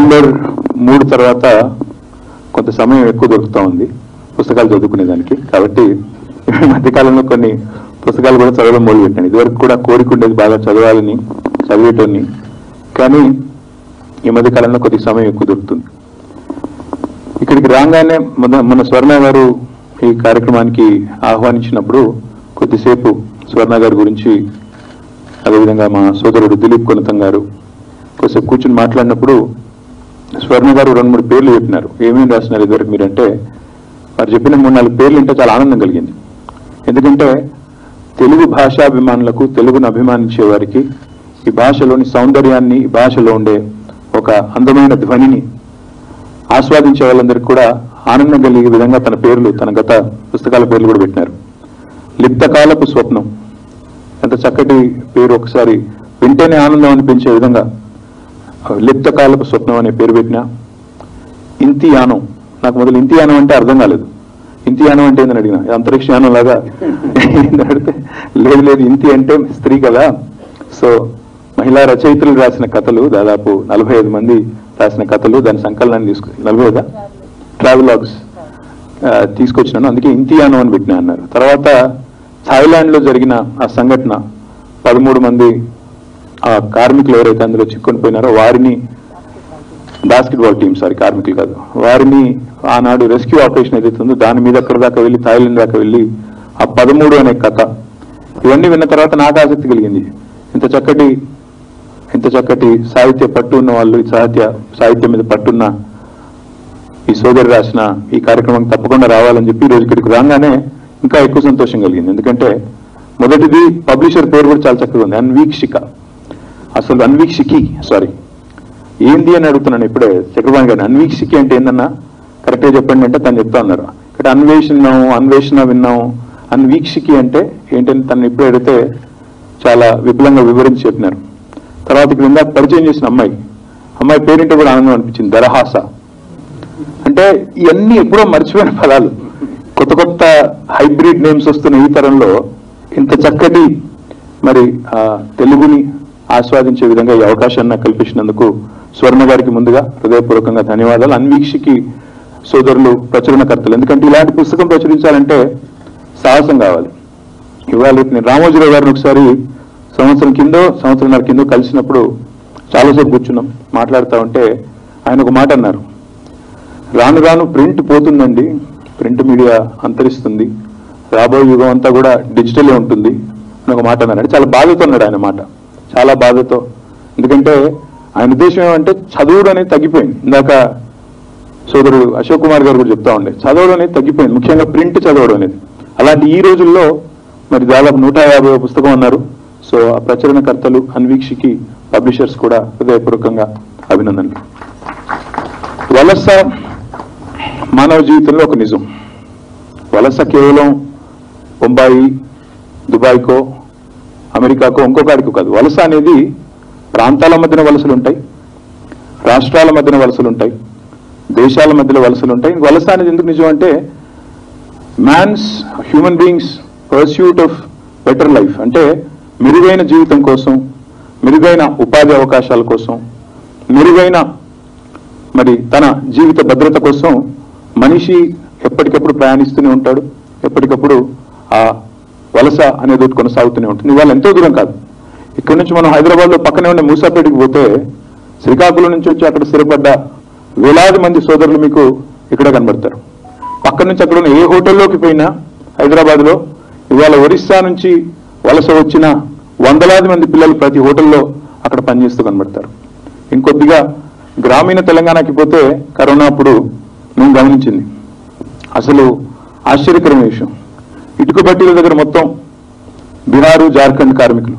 November 3 తర్వాత కొంత సమయం ఎక్కువ దొరుకుతూ ఉంది పుస్తకాలు చదువుకునేదానికి. కాబట్టి ఈ మధ్యకాలంలో కొన్ని పుస్తకాలు కూడా చదవడం మొదలుపెట్టాను. ఇదివరకు కూడా కోరిక ఉండేది బాగా చదవాలని, చదివేటోని. కానీ ఈ మధ్యకాలంలో కొద్ది సమయం ఎక్కువ దొరుకుతుంది. ఇక్కడికి రాగానే మన స్వర్ణ గారు ఈ కార్యక్రమానికి ఆహ్వానించినప్పుడు కొద్దిసేపు స్వర్ణ గారి గురించి, అదేవిధంగా మా సోదరుడు దిలీప్ కొనతం గారు కొద్దిసేపు కూర్చుని మాట్లాడినప్పుడు స్వర్ణ గారు 2-3 పేర్లు చెప్పినారు. ఏమేమి రాసినారు ఇదివరకు మీరంటే, వారు చెప్పిన 3-4 పేర్లు అంటే చాలా ఆనందం కలిగింది. ఎందుకంటే తెలుగు భాషాభిమానులకు, తెలుగును అభిమానించే వారికి ఈ భాషలోని సౌందర్యాన్ని, ఈ భాషలో ఉండే ఒక అందమైన ధ్వనిని ఆస్వాదించే వాళ్ళందరికీ కూడా ఆనందం కలిగే విధంగా తన పేర్లు, తన గత పుస్తకాల పేర్లు కూడా పెట్టినారు. లిప్తకాలపు స్వప్నం, ఎంత చక్కటి పేరు, ఒకసారి వింటేనే ఆనందం అనిపించే విధంగా లిప్తకాలపు స్వప్నం అనే పేరు పెట్టినా. ఇంతియానం, నాకు మొదలు ఇంతియానం అంటే అర్థం కాలేదు. ఇంతియానం అంటే ఏందని అడిగిన, అంతరిక్షయానం లాగా అడిగితే లేదు ఇంతి అంటే స్త్రీ కదా. సో మహిళా రచయితలు రాసిన కథలు, దాదాపు 45 మంది రాసిన కథలు, దాని సంకలనాన్ని 45 ట్రావెలాగ్స్ తీసుకొచ్చినాను, అందుకే ఇంతియానం అని పెట్టినా అన్నారు. తర్వాత థాయిలాండ్ లో జరిగిన ఆ సంఘటన, 13 మంది ఆ కార్మికులు ఎవరైతే అందులో చిక్కుని పోయినారో వారిని, బాస్కెట్బాల్ టీం, కార్మికులు కాదు, వారిని ఆనాడు రెస్క్యూ ఆపరేషన్ ఏదైతే ఉందో దాని మీద అక్కడ దాకా వెళ్ళి, థాయిలాండ్ దాకా వెళ్ళి ఆ 13 అనే కథ, ఇవన్నీ విన్న తర్వాత నాకు ఆసక్తి కలిగింది. ఇంత చక్కటి సాహిత్య పట్టు ఉన్న వాళ్ళు, సాహిత్యం మీద పట్టున్న ఈ సోదరు రాసిన ఈ కార్యక్రమం తప్పకుండా రావాలని చెప్పి ఈరోజు ఇక్కడికి రాగానే ఇంకా ఎక్కువ సంతోషం కలిగింది. ఎందుకంటే మొదటిది పబ్లిషర్ పేరు కూడా చాలా చక్కగా ఉంది, అన్వీక్షిక. అసలు అన్వీక్షికి ఏంది అని అడుగుతున్నాను ఇప్పుడే చక్రపాణి గారిని. అన్వీక్షికి అంటే ఏందన్నా కరెక్ట్గా చెప్పండి అంటే తను చెప్తా అన్నారు. ఇక్కడ అన్వేషణ విన్నాము, అన్వీక్షికి అంటే ఏంటని తను ఇప్పుడే అడిగితే చాలా విపులంగా వివరించి చెప్పినారు. తర్వాత ఇక్కడ ఇందాక పరిచయం చేసిన అమ్మాయి పేరింటే కూడా ఆనందం అనిపించింది, దరహాస. అంటే ఇవన్నీ ఎప్పుడో మర్చిపోయిన పదాలు, కొత్త హైబ్రిడ్ నేమ్స్ వస్తున్న ఈ తరంలో ఇంత చక్కటి తెలుగుని ఆస్వాదించే విధంగా ఈ అవకాశాన్ని నాకు కల్పించినందుకు స్వర్ణ గారికి ముందుగా హృదయపూర్వకంగా ధన్యవాదాలు. అన్వీక్షికి సోదరులు ప్రచురణకర్తలు, ఎందుకంటే ఇలాంటి పుస్తకం ప్రచురించాలంటే సాహసం కావాలి. ఇవాళ నేను రామోజీరావు గారిని ఒకసారి సంవత్సరంన్నర కింద కలిసినప్పుడు చాలాసేపు కూర్చున్నాం, మాట్లాడుతూ ఉంటే ఆయన ఒక మాట అన్నారు, రాను రాను ప్రింట్ పోతుందండి, ప్రింట్ మీడియా అంతరిస్తుంది, రాబోయే యుగం అంతా కూడా డిజిటలే ఉంటుంది అని ఒక మాట అన్నారు. చాలా బాధతో అన్నాడు ఆయన మాట, చాలా బాధతో. ఎందుకంటే ఆయన ఉద్దేశం ఏమంటే చదువుడు అనేది తగ్గిపోయింది. ఇందాక సోదరుడు అశోక్ కుమార్ గారు కూడా చెప్తా ఉండే, చదవడం అనేది తగ్గిపోయింది, ముఖ్యంగా ప్రింట్ చదవడం అనేది. అలాంటి ఈ రోజుల్లో దాదాపు 150 పుస్తకం అన్నారు. సో ఆ ప్రచురణకర్తలు, అన్వీక్షికి పబ్లిషర్స్ కూడా హృదయపూర్వకంగా అభినందనలు. వలస మానవ జీవితంలో ఒక నిజం. వలస కేవలం బొంబాయి, దుబాయ్కో, అమెరికాకో, ఇంకొకడికో కాదు. వలస అనేది ప్రాంతాల మధ్యన వలసలు ఉంటాయి, రాష్ట్రాల మధ్యన వలసలు ఉంటాయి, దేశాల మధ్యలో వలసలు ఉంటాయి. వలస అనేది ఎందుకు నిజం అంటే human beings pursuit of better life, అంటే మెరుగైన జీవితం కోసం, మెరుగైన ఉపాధి అవకాశాల కోసం, మెరుగైన తన జీవిత భద్రత కోసం మనిషి ఎప్పటికప్పుడు ప్రయాణిస్తూనే ఉంటాడు. ఎప్పటికప్పుడు ఆ వలస అనేది కొనసాగుతూనే ఉంటుంది. ఇవాళ ఎంతో దూరం కాదు, ఇక్కడ నుంచి మనం హైదరాబాద్లో పక్కనే ఉండే మూసాపేటకి పోతే శ్రీకాకుళం నుంచి వచ్చి అక్కడ స్థిరపడ్డ వేలాది మంది సోదరులు మీకు ఇక్కడ కనబడతారు. పక్క నుంచి అక్కడ ఉన్న ఏ హోటల్లోకి పోయినా హైదరాబాద్లో ఇవాళ ఒరిస్సా నుంచి వలస వచ్చిన వందలాది మంది పిల్లలు ప్రతి హోటల్లో అక్కడ పనిచేస్తూ కనబడతారు. ఇంకొద్దిగా గ్రామీణ తెలంగాణకి పోతే కరోనా అప్పుడు మేము గమనించింది అసలు ఆశ్చర్యకరమైన విషయం, ఇటుక బట్టీల దగ్గర మొత్తం బీహారు, జార్ఖండ్ కార్మికులు,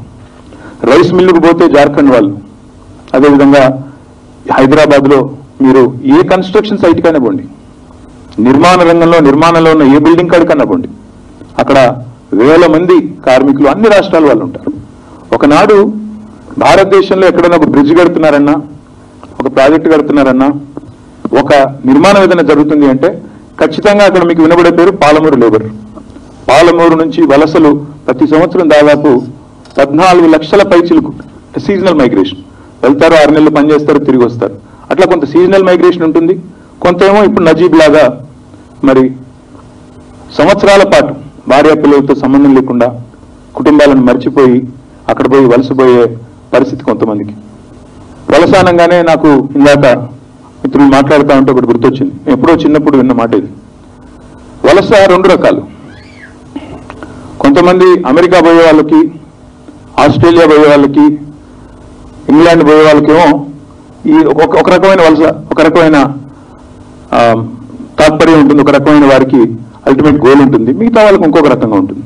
రైస్ మిల్లుకు పోతే జార్ఖండ్ వాళ్ళు, అదేవిధంగా హైదరాబాద్లో మీరు ఏ కన్స్ట్రక్షన్ సైట్ కైనా పోండి, నిర్మాణంలో ఉన్న ఏ బిల్డింగ్ కాడికన్నా పోండి, అక్కడ వేల మంది కార్మికులు అన్ని రాష్ట్రాల వాళ్ళు ఉంటారు. ఒకనాడు భారతదేశంలో ఎక్కడైనా ఒక బ్రిడ్జ్ కడుతున్నారన్నా, ఒక ప్రాజెక్టు కడుతున్నారన్నా, ఒక నిర్మాణం ఏదైనా జరుగుతుంది అంటే ఖచ్చితంగా అక్కడ మీకు వినబడే పేరు పాలమూరు లేబర్. పాలమూరు నుంచి వలసలు ప్రతి సంవత్సరం దాదాపు 14 లక్షల పైచిలకు సీజనల్ మైగ్రేషన్ వెళ్తారు, 6 నెలలు పనిచేస్తారు, తిరిగి వస్తారు. అట్లా కొంత సీజనల్ మైగ్రేషన్ ఉంటుంది, కొంత ఏమో ఇప్పుడు నజీబ్ లాగా మరి సంవత్సరాల పాటు భార్య పిల్లలతో సంబంధం లేకుండా కుటుంబాలను మర్చిపోయి అక్కడ పోయి వలసపోయే పరిస్థితి కొంతమందికి. వలసానంగానే నాకు ఇందాక మిత్రులు మాట్లాడుతూ ఉంటే ఒకటి గుర్తొచ్చింది. ఎప్పుడో చిన్నప్పుడు విన్న మాట ఇది. వలస రెండు రకాలు. కొంతమంది అమెరికా పోయే వాళ్ళకి, ఆస్ట్రేలియా పోయే వాళ్ళకి, ఇంగ్లాండ్ పోయే వాళ్ళకేమో ఈ ఒక రకమైన వలస, ఒక రకమైన తాత్పర్యం ఉంటుంది, ఒక రకమైన వారికి అల్టిమేట్ గోల్ ఉంటుంది. మిగతా వాళ్ళకి ఇంకొక రకంగా ఉంటుంది.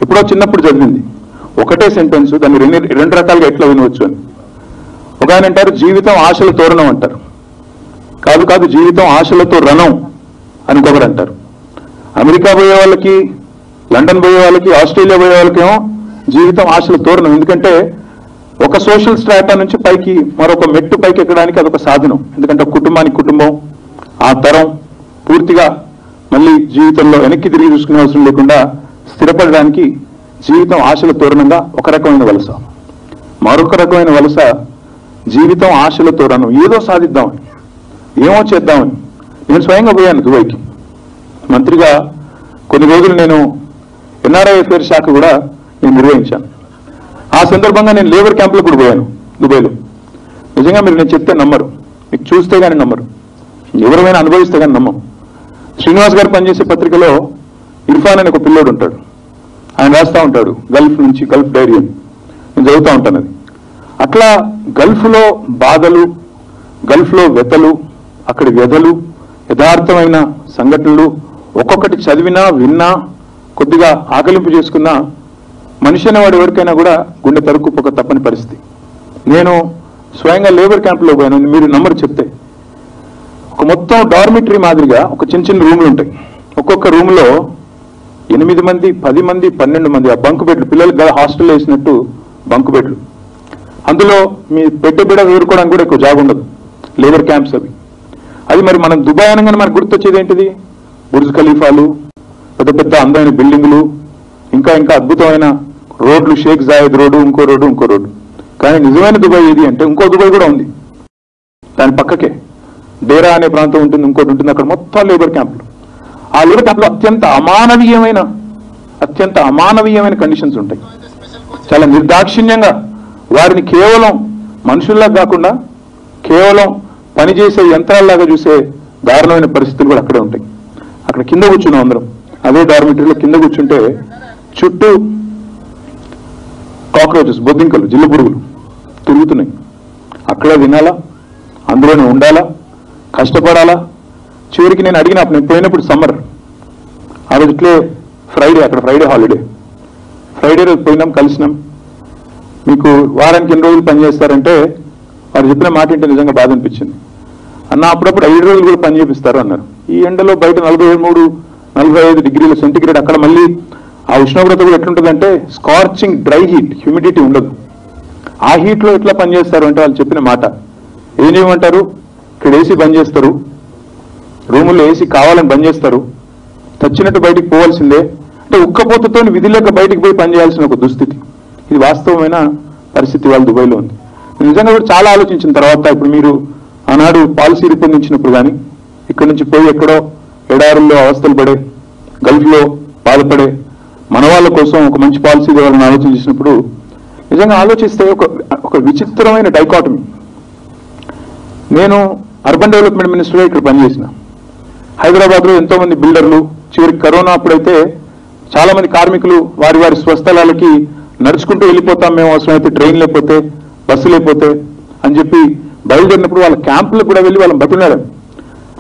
ఎప్పుడో చిన్నప్పుడు చదివింది ఒకటే సెంటెన్స్, దాన్ని రెండు రకాలుగా ఎట్లా వినవచ్చు అని. ఒక ఆయన అంటారు జీవితం ఆశల తోరణం అంటారు. కాదు కాదు, జీవితం ఆశలతో రణం అని ఇంకొకరు అంటారు. అమెరికా పోయే వాళ్ళకి, లండన్ పోయే వాళ్ళకి, ఆస్ట్రేలియా పోయే వాళ్ళకేమో జీవితం ఆశల తోరణం. ఎందుకంటే ఒక సోషల్ స్ట్రాటా నుంచి పైకి మరొక మెట్టు పైకి ఎక్కడానికి అదొక సాధనం. ఎందుకంటే కుటుంబానికి కుటుంబం, ఆ తరం పూర్తిగా మళ్ళీ జీవితంలో వెనక్కి తిరిగి చూసుకునే అవసరం లేకుండా స్థిరపడడానికి జీవితం ఆశల తోరణంగా ఒక రకమైన వలస. మరొక రకమైన వలస జీవితం ఆశల తోరణం, ఏదో సాధిద్దామని, ఏమో చేద్దామని. నేను స్వయంగా పోయాను దుబాయ్కి మంత్రిగా. కొన్ని రోజులు నేను ఎన్ఆర్ఐ అఫేర్ శాఖ కూడా నేను నిర్వహించాను. ఆ సందర్భంగా నేను లేబర్ క్యాంపులకు కూడా పోయాను దుబాయ్లో. నిజంగా మీరు నేను చెప్తే నమ్మరు, మీకు చూస్తే కానీ నమ్మరు, ఎవరైనా అనుభవిస్తే కానీ నమ్మం. శ్రీనివాస్ గారు పనిచేసే పత్రికలో ఇర్ఫాన్ అని ఒక పిల్లోడు ఉంటాడు. ఆయన రాస్తూ ఉంటాడు గల్ఫ్ నుంచి, గల్ఫ్ డైరీ అని. నేను చదువుతూ ఉంటాను అది. అట్లా గల్ఫ్లో బాధలు, గల్ఫ్లో వ్యతలు, అక్కడి వ్యధలు, యథార్థమైన సంఘటనలు ఒక్కొక్కటి చదివినా విన్నా కొద్దిగా ఆకలింపు చేసుకున్నా మనిషి అనేవాడు ఎవరికైనా కూడా గుండె తరుక్కుపోక తప్పని పరిస్థితి. నేను స్వయంగా లేబర్ క్యాంపులో పోయాను. మీరు నంబర్ చెప్తే ఒక మొత్తం డార్మిటరీ మాదిరిగా ఒక చిన్న చిన్న రూమ్లు ఉంటాయి. ఒక్కొక్క రూమ్లో 8 మంది, 10 మంది, 12 మంది ఆ బంకు బెడ్లు, పిల్లలకి హాస్టల్లో వేసినట్టు బంకు బెడ్లు. అందులో మీ బిడ్డ వేరుకోవడానికి కూడా ఎక్కువ జాగ ఉండదు. లేబర్ క్యాంప్స్ అవి. అది మరి మనం దుబాయ్ అనగానే మనకు గుర్తొచ్చేది ఏంటిది? బుర్జ్ ఖలీఫాలు, పెద్ద పెద్ద అందమైన బిల్డింగులు, ఇంకా ఇంకా అద్భుతమైన రోడ్లు, షేక్ జాయద్ రోడ్డు, ఇంకో రోడ్డు. కానీ నిజమైన దుబాయ్ ఏది అంటే ఇంకో దుబాయ్ కూడా ఉంది. దాని పక్కకే డేరా అనే ప్రాంతం ఉంటుంది, ఇంకోటి ఉంటుంది. అక్కడ మొత్తం లేబర్ క్యాంపులు. ఆ లేబర్ క్యాంపులో అత్యంత అమానవీయమైన కండిషన్స్ ఉంటాయి. చాలా నిర్దాక్షిణ్యంగా వారిని కేవలం మనుషుల్లా కాకుండా కేవలం పనిచేసే యంత్రాల్లాగా చూసే దారుణమైన పరిస్థితులు కూడా అక్కడే ఉంటాయి. అక్కడ కింద కూర్చున్నాం అందరం, అదే డార్మిటరీలో కింద కూర్చుంటే చుట్టూ కాక్రోచెస్, బొద్దింకలు, జిల్లు పురుగులు తిరుగుతున్నాయి. అక్కడే తినాలా, అందులోనే ఉండాలా, కష్టపడాలా. చివరికి నేను అడిగిన, నేను పోయినప్పుడు సమ్మర్, ఆ రోజు ఇట్లే ఫ్రైడే, అక్కడ ఫ్రైడే హాలిడే. ఫ్రైడే రోజు పోయినాం, కలిసినాం. మీకు వారానికి ఎన్ని రోజులు పనిచేస్తారంటే వారు చెప్పిన మాట ఏంటో నిజంగా బాధ అనిపించింది. అన్న అప్పుడప్పుడు 5 రోజులు కూడా పని చేపిస్తారు అన్నారు. ఈ ఎండలో బయట 43-45 డిగ్రీల సెంటిగ్రేడ్, అక్కడ మళ్ళీ ఆ ఉష్ణోగ్రత కూడా ఎట్లుంటుందంటే స్కార్చింగ్ డ్రై హీట్, హ్యూమిడిటీ ఉండదు. ఆ హీట్లో ఎట్లా పనిచేస్తారు అంటే వాళ్ళు చెప్పిన మాట ఏం చేయమంటారు, ఇక్కడ ఏసీ బంద్ చేస్తారు, రూముల్లో ఏసీ కావాలని బంద్ చేస్తారు, తెచ్చినట్టు బయటికి పోవాల్సిందే. అంటే ఉక్కపోతతో విధి లేక బయటికి పోయి పనిచేయాల్సిన ఒక దుస్థితి. ఇది వాస్తవమైన పరిస్థితి వాళ్ళ దుబాయ్లో ఉంది. నిజంగా కూడా చాలా ఆలోచించిన తర్వాత, ఇప్పుడు మీరు ఆనాడు పాలసీ రూపొందించినప్పుడు కానీ, ఇక్కడి నుంచి పోయి ఎక్కడో ఎడారుల్లో అవస్థలు పడే, గల్ఫ్లో బాధపడే మన వాళ్ళ కోసం ఒక మంచి పాలసీ ఇవ్వాలని ఆలోచన చేసినప్పుడు నిజంగా ఆలోచిస్తే ఒక విచిత్రమైన డైకాటమీ. నేను అర్బన్ డెవలప్మెంట్ మినిస్టర్గా ఇక్కడ పనిచేసిన. హైదరాబాద్లో ఎంతో మంది బిల్డర్లు, చివరికి కరోనా అప్పుడైతే చాలా మంది కార్మికులు వారి స్వస్థలాలకి నడుచుకుంటూ వెళ్ళిపోతాం మేము, అవసరమైతే ట్రైన్ లేకపోతే, బస్సు లేకపోతే అని చెప్పి బయలుదేరినప్పుడు వాళ్ళ క్యాంపులకు కూడా వెళ్ళి వాళ్ళని బతున్నారు.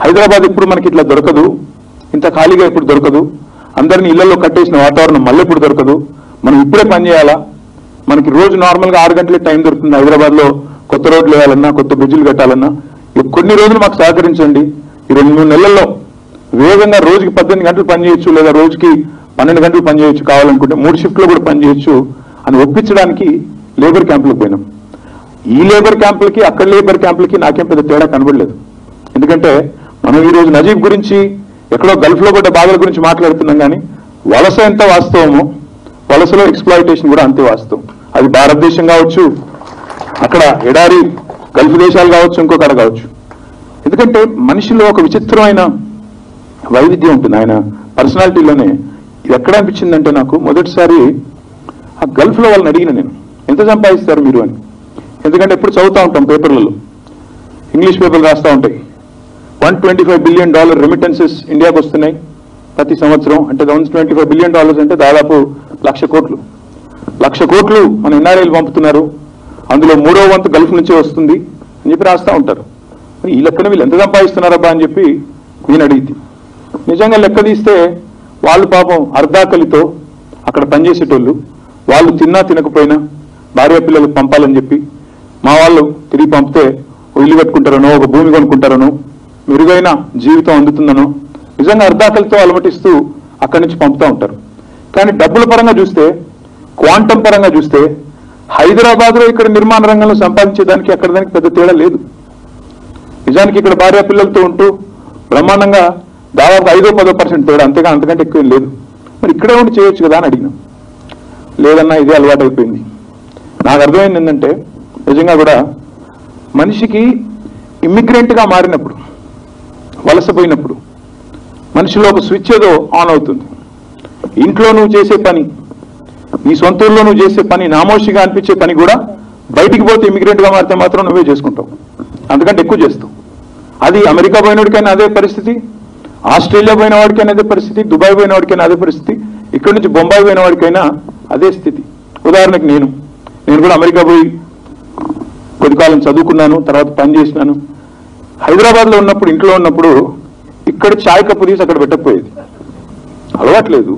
హైదరాబాద్ ఇప్పుడు మనకి ఇట్లా దొరకదు, ఇంత ఖాళీగా ఇప్పుడు దొరకదు, అందరినీ ఇళ్లలో కట్టేసిన వాతావరణం మళ్ళీ ఇప్పుడు దొరకదు, మనం ఇప్పుడే పని చేయాలా. మనకి రోజు నార్మల్గా 6 గంటలే టైం దొరుకుతుంది హైదరాబాద్లో, కొత్త రోడ్లు వేయాలన్నా, కొత్త బ్రిడ్జిలు కట్టాలన్నా. కొన్ని రోజులు మాకు సహకరించండి, ఈ 2-3 నెలల్లో వేగంగా రోజుకి 18 గంటలు పనిచేయచ్చు, లేదా రోజుకి 12 గంటలు పనిచేయచ్చు, కావాలనుకుంటే 3 షిఫ్ట్లో కూడా పనిచేయచ్చు అని ఒప్పించడానికి లేబర్ క్యాంపులకు పోయినాం. ఈ లేబర్ క్యాంపులకి అక్కడ లేబర్ క్యాంపులకి నాకేం పెద్ద తేడా కనబడలేదు. ఎందుకంటే మనం ఈరోజు నజీబ్ గురించి, ఎక్కడో గల్ఫ్లో పడ్డ బాధల గురించి మాట్లాడుతున్నాం, కానీ వలస ఎంత వాస్తవమో వలసలో ఎక్స్ప్లాయిటేషన్ కూడా అంతే వాస్తవం. అది భారతదేశం కావచ్చు, అక్కడ ఎడారి గల్ఫ్ దేశాలు కావచ్చు, ఇంకొకటి కావచ్చు. ఎందుకంటే మనిషిలో ఒక విచిత్రమైన వైవిధ్యం ఉంటుంది. ఆయన పర్సనాలిటీలోనే ఇది ఎక్కడ అనిపించిందంటే నాకు మొదటిసారి ఆ గల్ఫ్లో వాళ్ళని అడిగిన నేను, ఎంత సంపాదిస్తారు మీరు అని. ఎందుకంటే ఎప్పుడు చదువుతూ ఉంటాం పేపర్లలో, ఇంగ్లీష్ పేపర్లు రాస్తూ ఉంటాయి. $125 బిలియన్ రెమిటెన్సెస్ ఇండియాకు వస్తున్నాయి ప్రతి సంవత్సరం. అంటే $125 బిలియన్ అంటే దాదాపు 1,00,000 కోట్లు. 1,00,000 కోట్లు మన ఎన్ఆర్ఐలు పంపుతున్నారు, అందులో 3వ వంతు గల్ఫ్ నుంచే వస్తుంది అని చెప్పి రాస్తూ ఉంటారు. ఈ లెక్కన వీళ్ళు ఎంత సంపాదిస్తున్నారబ్బా అని చెప్పి నేను అడిగితే, నిజంగా లెక్క తీస్తే వాళ్ళు పాపం అర్ధాకలితో అక్కడ పనిచేసేటోళ్ళు, వాళ్ళు తిన్నా తినకపోయినా భార్య పిల్లలకు పంపాలని చెప్పి మా వాళ్ళు తిరిగి పంపితే ఇల్లు కట్టుకుంటారనో, ఒక భూమి కొనుక్కుంటారనో, మెరుగైన జీవితం అందుతుందనో నిజంగా అర్ధాకలితో అలమటిస్తూ అక్కడి నుంచి పంపుతూ ఉంటారు. కానీ డబ్బుల పరంగా చూస్తే, క్వాంటం పరంగా చూస్తే హైదరాబాద్లో ఇక్కడ నిర్మాణ రంగంలో సంపాదించేదానికి అక్కడ దానికి పెద్ద తేడా లేదు. నిజానికి ఇక్కడ భార్య పిల్లలతో ఉంటూ బ్రహ్మాండంగా దాదాపు 5-10% తేడా, అంతకంటే ఎక్కువ లేదు. మరి ఇక్కడే ఉండి చేయొచ్చు కదా అని అడిగినాం. లేదన్నా ఇదే అలవాటు అయిపోయింది. నాకు అర్థమైంది ఏంటంటే, నిజంగా కూడా మనిషికి ఇమ్మిగ్రెంట్గా మారినప్పుడు, వలసపోయినప్పుడు మనిషిలో ఒక స్విచ్ ఏదో ఆన్ అవుతుంది. ఇంట్లో నువ్వు చేసే పని, నీ సొంత ఊళ్ళో నువ్వు చేసే పని, నామోషిగా అనిపించే పని కూడా బయటికి పోతే ఇమిగ్రెంట్గా మారితే మాత్రం నువ్వే చేసుకుంటావు, అంతకంటే ఎక్కువ చేస్తావు. అది అమెరికా పోయినోడికైనా అదే పరిస్థితి, ఆస్ట్రేలియా పోయిన వాడికైనా అదే పరిస్థితి, దుబాయ్ పోయిన వాడికైనా అదే పరిస్థితి, ఇక్కడి నుంచి బొంబాయి పోయిన వాడికైనా అదే స్థితి. ఉదాహరణకు నేను కూడా అమెరికా పోయి కొద్దికాలం చదువుకున్నాను, తర్వాత పని చేసినాను. హైదరాబాద్లో ఉన్నప్పుడు, ఇంట్లో ఉన్నప్పుడు ఇక్కడ చాయ్ కప్పు తీసి అక్కడ పెట్టకపోయేది, అలవాట్లేదు.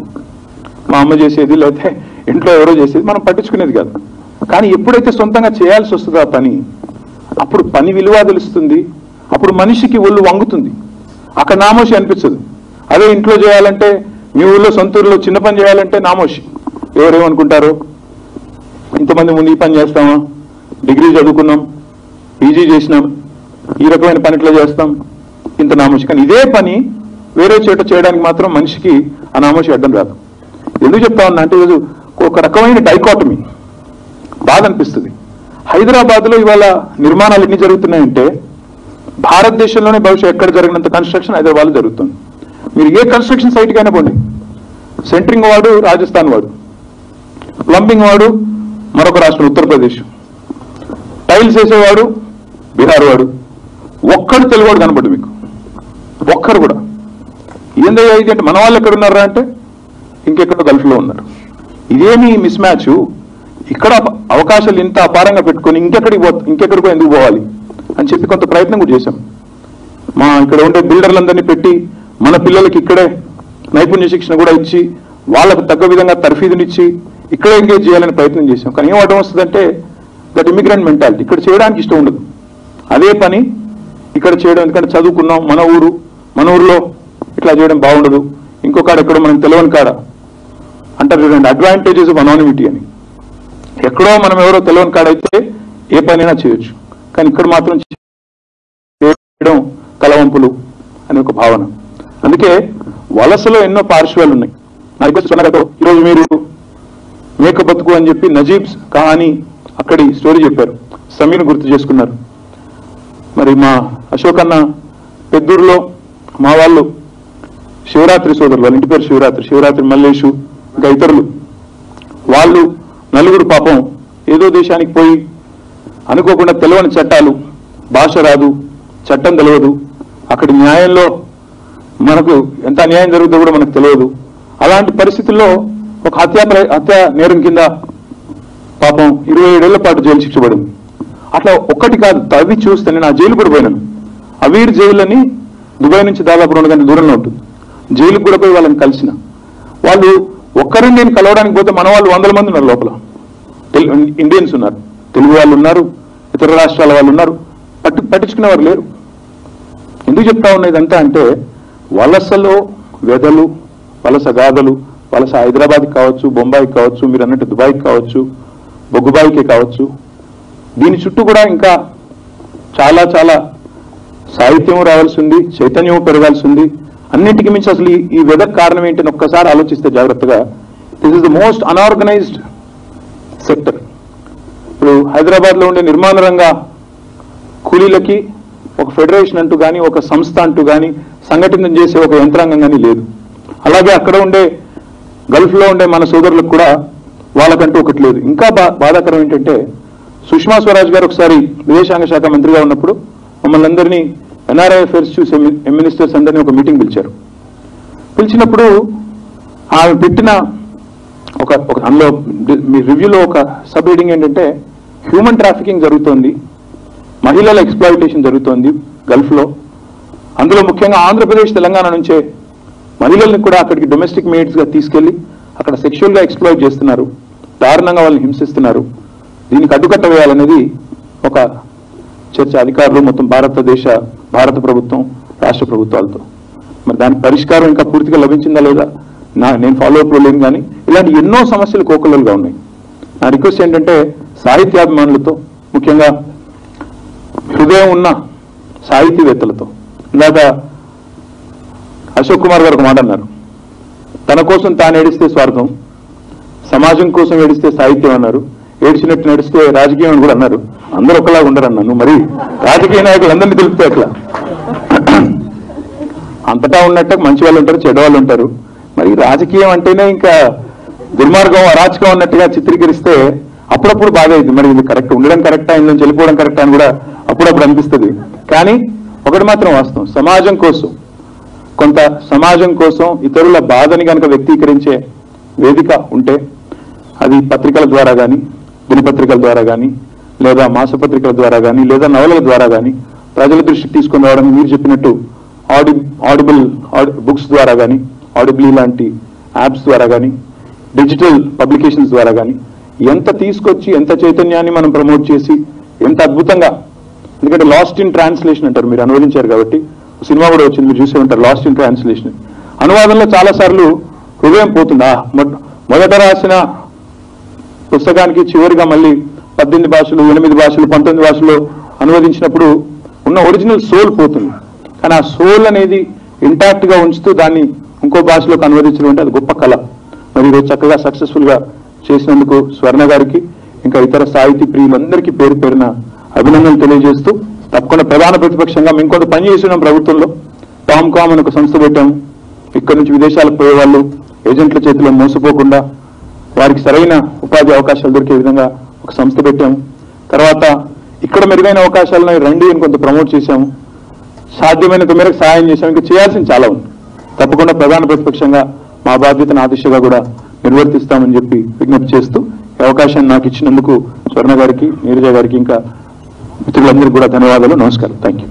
మా అమ్మ చేసేది, లేకపోతే ఇంట్లో ఎవరో చేసేది, మనం పట్టించుకునేది కాదు. కానీ ఎప్పుడైతే సొంతంగా చేయాల్సి వస్తుందో ఆ పని, అప్పుడు పని విలువ తెలుస్తుంది, అప్పుడు మనిషికి ఒళ్ళు వంగుతుంది, అక్కడ నామోషి అనిపించదు. అదే ఇంట్లో చేయాలంటే, మీ ఊళ్ళో సొంత ఊళ్ళో చిన్న పని చేయాలంటే నామోషి, ఎవరేమనుకుంటారో, ఇంతమంది ముందు ఈ పని చేస్తామా, డిగ్రీ చదువుకున్నాం, పీజీ చేసినాం, ఈ రకమైన పని ఇట్లా చేస్తాం, ఇంత నామోషి. కానీ ఇదే పని వేరే చోట చేయడానికి మాత్రం మనిషికి ఆ నామోషి అడ్డం రాదు. ఎందుకు చెప్తా ఉన్నా అంటే, ఈరోజు ఒక రకమైన డైకాటమీ, బాధ అనిపిస్తుంది. హైదరాబాద్లో ఇవాళ నిర్మాణాలు ఎన్ని జరుగుతున్నాయంటే, భారతదేశంలోనే బహుశా ఎక్కడ జరిగినంత కన్స్ట్రక్షన్ హైదరాబాద్లో జరుగుతుంది. మీరు ఏ కన్స్ట్రక్షన్ సైట్కైనా పోండి, సెంటరింగ్ వాడు రాజస్థాన్ వాడు, ప్లంబింగ్ వాడు మరొక రాష్ట్రం ఉత్తరప్రదేశ్, టైల్స్ వేసేవాడు బీహార్ వాడు, ఒక్కడు తెలుగువాడు కనబడ్డు మీకు, ఒక్కరు కూడా. ఏందయ్యా ఇది అంటే, మన వాళ్ళు ఎక్కడ ఉన్నారా అంటే ఇంకెక్కడో గల్ఫ్లో ఉన్నారు. ఇదేమి మిస్ మ్యాచ్, ఇక్కడ అవకాశాలు ఇంత అపారంగా పెట్టుకొని ఇంకెక్కడికో ఎందుకు పోవాలి అని చెప్పి కొంత ప్రయత్నం కూడా చేశాం. మా ఇక్కడ ఉండే బిల్డర్లందరినీ పెట్టి మన పిల్లలకి ఇక్కడే నైపుణ్య శిక్షణ కూడా ఇచ్చి, వాళ్ళకు తగ్గ విధంగా తర్ఫీదునిచ్చి ఇక్కడే ఎంగేజ్ చేయాలని ప్రయత్నం చేశాం. కానీ ఏం అడ్డం వస్తుందంటే, దట్ ఇమిగ్రెంట్ మెంటాలిటీ, ఇక్కడ చేయడానికి ఇష్టం ఉండదు. అదే పని ఇక్కడ చేయడం, ఎందుకంటే చదువుకున్నాం, మన ఊరిలో ఇట్లా చేయడం బాగుండదు, ఇంకో కాడ ఎక్కడో మనం తెలియని కాడ అంటారు చూడండి, అడ్వాంటేజెస్ ఆఫ్ అనానిమిటీ అని. ఎక్కడో మనం ఎవరో తెలియని కాడ అయితే ఏ పనైనా చేయొచ్చు, కానీ ఇక్కడ మాత్రం చేయడం తలవంపులు అనే ఒక భావన. అందుకే వలసలో ఎన్నో పార్శ్వాలు ఉన్నాయి. నాకు ఈరోజు మీరు మేక బతుకు అని చెప్పి నజీబ్స్ కహానీ అక్కడి స్టోరీ చెప్పారు, సమీర్ గుర్తు చేసుకున్నారు. మరి మా అశోక్ అన్న పెద్దూరులో మా వాళ్ళు శివరాత్రి సోదరులు, వాళ్ళ ఇంటి పేరు శివరాత్రి మల్లేషు, ఇంకా ఇతరులు, వాళ్ళు నలుగురు పాపం ఏదో దేశానికి పోయి అనుకోకుండా తెలియని చట్టాలు, భాష రాదు, చట్టం తెలియదు, అక్కడి న్యాయంలో మనకు ఎంత అన్యాయం జరుగుతుందో కూడా మనకు తెలియదు. అలాంటి పరిస్థితుల్లో ఒక హత్యా నేరం కింద పాపం 27 ఏళ్ల పాటు జైలు శిక్ష పడింది. అట్లా ఒక్కటి కాదు, తవ్వి చూస్తే నేను ఆ జైలు కూడా పోయినాను. అవీర్ జైలు అని దుబాయ్ నుంచి దాదాపు 2 గంటల దూరంలో ఉంటుంది. జైలుకు కూడా పోయి వాళ్ళని కలిసిన వాళ్ళు, ఒక్కరిని నేను కలవడానికి పోతే మన వాళ్ళు 100 మంది ఉన్నారు లోపల. ఇండియన్స్ ఉన్నారు, తెలుగు వాళ్ళు ఉన్నారు, ఇతర రాష్ట్రాల వాళ్ళు ఉన్నారు, పట్టించుకునేవారు లేరు. ఎందుకు చెప్తా ఉన్నది ఇదంతా అంటే, వలసలో వెదలు, వలస గాథలు, వలస హైదరాబాద్కి కావచ్చు, బొంబాయికి కావచ్చు, మీరు అన్నట్టు దుబాయ్కి కావచ్చు, బొగ్గుబాయికి కావచ్చు, దీని చుట్టూ కూడా ఇంకా చాలా చాలా సాహిత్యం రావాల్సి ఉంది, చైతన్యం పెరగాల్సి ఉంది. అన్నింటికి మించి అసలు ఈ వెదర్ కారణం ఏంటని ఒక్కసారి ఆలోచిస్తే జాగ్రత్తగా, this is the most unorganised sector. ఇప్పుడు హైదరాబాద్లో ఉండే నిర్మాణ రంగ కూలీలకి ఒక ఫెడరేషన్ అంటూ కానీ, ఒక సంస్థ అంటూ కానీ, సంఘటితం చేసే ఒక యంత్రాంగం కానీ లేదు. అలాగే అక్కడ ఉండే గల్ఫ్లో ఉండే మన సోదరులకు కూడా వాళ్ళకంటూ ఒకటి లేదు. ఇంకా బాధాకరం ఏంటంటే సుష్మా స్వరాజ్ గారు ఒకసారి విదేశాంగ శాఖ మంత్రిగా ఉన్నప్పుడు మమ్మల్ని అందరినీ ఎన్ఆర్ఐ అఫేర్స్ చూసే మినిస్టర్స్ అందరినీ ఒక మీటింగ్ పిలిచారు. పిలిచినప్పుడు ఆమె పెట్టిన ఒక అందులో మీ రివ్యూలో ఒక సబ్ హెడింగ్ ఏంటంటే హ్యూమన్ ట్రాఫికింగ్ జరుగుతోంది, మహిళల ఎక్స్ప్లాయిటేషన్ జరుగుతోంది గల్ఫ్లో. అందులో ముఖ్యంగా ఆంధ్రప్రదేశ్, తెలంగాణ నుంచే మహిళల్ని కూడా అక్కడికి డొమెస్టిక్ మేడ్స్గా తీసుకెళ్లి అక్కడ సెక్షువల్గా ఎక్స్ప్లాయిట్ చేస్తున్నారు, దారుణంగా వాళ్ళని హింసిస్తున్నారు. దీనికి అడ్డుకట్ట వేయాలనేది ఒక చర్చ అధికారులు మొత్తం భారత ప్రభుత్వం, రాష్ట్ర ప్రభుత్వాలతో. మరి దానికి పరిష్కారం ఇంకా పూర్తిగా లభించిందా లేదా నేను ఫాలో అప్ లేను. కానీ ఇలాంటి ఎన్నో సమస్యలు కోకొల్లలుగా ఉన్నాయి. నా రిక్వెస్ట్ ఏంటంటే సాహిత్యాభిమానులతో, ముఖ్యంగా హృదయం ఉన్న సాహితీవేత్తలతో, ఇందాక అశోక్ కుమార్ గారు ఒక మాట అన్నారు, తన కోసం తాను ఏడిస్తే స్వార్థం, సమాజం కోసం ఏడిస్తే సాహిత్యం అన్నారు, ఏడ్చినట్టు నడిస్తే రాజకీయం అని కూడా అన్నారు. అందరూ ఒకలాగా ఉండరు అన్నాను. మరి రాజకీయ నాయకులు అందరినీ తెలిపితే అట్లా అంతటా ఉన్నట్టు మంచి వాళ్ళు ఉంటారు, చెడ్డవాళ్ళు ఉంటారు. మరి రాజకీయం అంటేనే ఇంకా దుర్మార్గం, అరాచకం అన్నట్టుగా చిత్రీకరిస్తే అప్పుడప్పుడు బాగా అయింది. మరి ఇది కరెక్ట్, ఉండడం కరెక్టా, ఇందులో వెళ్ళిపోవడం కరెక్టా అని కూడా అప్పుడప్పుడు అనిపిస్తుంది. కానీ ఒకటి మాత్రం వాస్తవం, సమాజం కోసం ఇతరుల బాధని కనుక వ్యక్తీకరించే వేదిక ఉంటే అది పత్రికల ద్వారా కానీ, దినపత్రికల ద్వారా కానీ, లేదా మాసపత్రికల ద్వారా కానీ, లేదా నవలల ద్వారా కానీ ప్రజల దృష్టికి తీసుకొని రావడం, మీరు చెప్పినట్టు ఆడిబుల్ బుక్స్ ద్వారా కానీ, ఆడిబుల్ లాంటి యాప్స్ ద్వారా కానీ, డిజిటల్ పబ్లికేషన్స్ ద్వారా కానీ ఎంత తీసుకొచ్చి ఎంత చైతన్యాన్ని మనం ప్రమోట్ చేసి ఎంత అద్భుతంగా, ఎందుకంటే లాస్ట్ ఇన్ ట్రాన్స్లేషన్ అంటారు, మీరు అనువదించారు కాబట్టి సినిమా కూడా వచ్చింది, మీరు చూసే ఉంటారు లాస్ట్ ఇన్ ట్రాన్స్లేషన్. అనువాదంలో చాలాసార్లు హృదయం పోతుందా, మొదట రాసిన పుస్తకానికి చివరిగా మళ్ళీ 18 భాషలు, 8 భాషలు, 19 భాషలు అనువదించినప్పుడు ఉన్న ఒరిజినల్ సోల్ పోతుంది. కానీ ఆ సోల్ అనేది ఇంటాక్ట్ గా ఉంచుతూ దాన్ని ఇంకో భాషలోకి అనువదించడం అంటే అది గొప్ప కళ. మరి ఈరోజు చక్కగా సక్సెస్ఫుల్ గా చేసినందుకు స్వర్ణ గారికి, ఇంకా ఇతర సాహితీ ప్రియులందరికీ పేరు పేరున అభినందనలు తెలియజేస్తూ, తప్పకుండా ప్రధాన ప్రతిపక్షంగా మేము కొంత పని చేస్తున్నాం ప్రభుత్వంలో. టామ్కామ్ అని ఒక సంస్థ పెట్టాము. ఇక్కడ నుంచి విదేశాలకు పోయే వాళ్ళు ఏజెంట్ల చేతిలో మోసపోకుండా వారికి సరైన ఉపాధి అవకాశాలు దొరికే విధంగా ఒక సంస్థ పెట్టాము. తర్వాత ఇక్కడ మెరుగైన అవకాశాలను రండి అని కొంత ప్రమోట్ చేశాము. సాధ్యమైనంత మేరకు సహాయం చేశాము. ఇంకా చేయాల్సింది చాలా ఉంది. తప్పకుండా ప్రధాన ప్రతిపక్షంగా మా బాధ్యతను ఆ దిశగా కూడా నిర్వర్తిస్తామని చెప్పి విజ్ఞప్తి చేస్తూ ఈ అవకాశాన్ని నాకు ఇచ్చినందుకు స్వర్ణ గారికి, నీరజ గారికి, ఇంకా మిత్రులందరికీ కూడా ధన్యవాదాలు. నమస్కారం. Thank you.